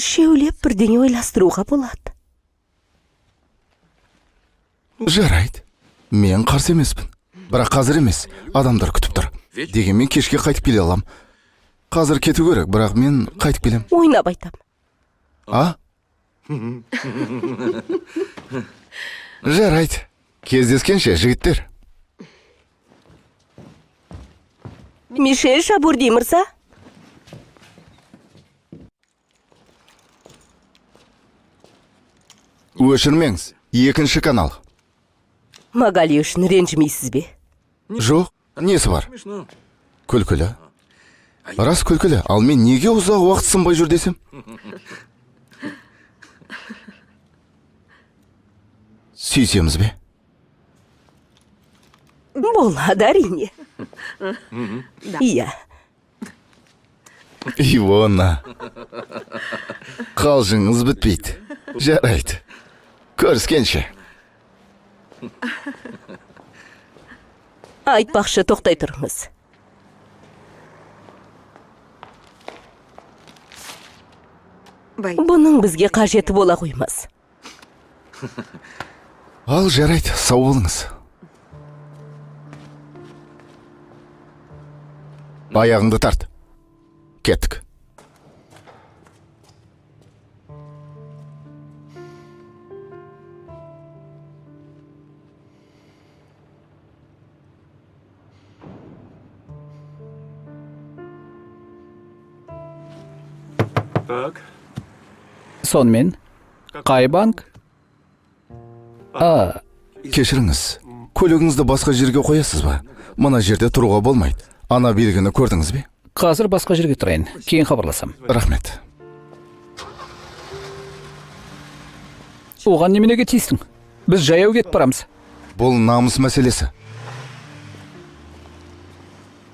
Үшеулеп бірдеңе ойластыруға болады. Жарайды. Мен қарсы емеспін. Бірақ қазір емес, адамдар күтіп тұр. Дегенмен кешке қайтып келе алам. Қазір кету керек, бірақ мен қайтып келем. Ойнап айтам. А? Жарайды. Кездескенше, жігіттер. Мишель Шабурди мырза. Өшірмеңіз. Екінші канал. Магали үшін ренжімейсіз бе? Жоқ, несі бар? Күлкілі. Рас күлкілі. Ал мен неге ұзақ уақыт сынбай жүр десем? Сүйсеміз бе? Болады әрине. Иә. Ивона. Қалжыңыз бітпейді. Жарайды. Көріскенше. Айтпақшы, тоқтай тұрыңыз. Бұның бізге қажеті бола қоймас. Ал жарайды, сау болыңыз. Аяғыңды тарт. Кеттік. Сонымен, қай банк? Кешіріңіз, көлігіңізді басқа жерге қоясыз ба? Мына жерде тұруға болмайды. Ана белгіні көрдіңіз бе? Қазір басқа жерге тұрайын. Кейін хабарласам. Рахмет. Оған неменеге тиістің? Біз жаяу кетіп барамыз. Бұл намыс мәселесі.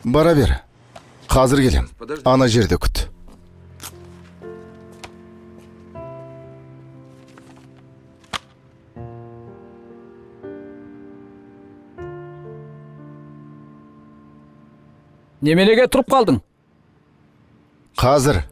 Бара бер. Қазір келем. Ана жерде күт. Неменеге тұрып қалдың? Қазір.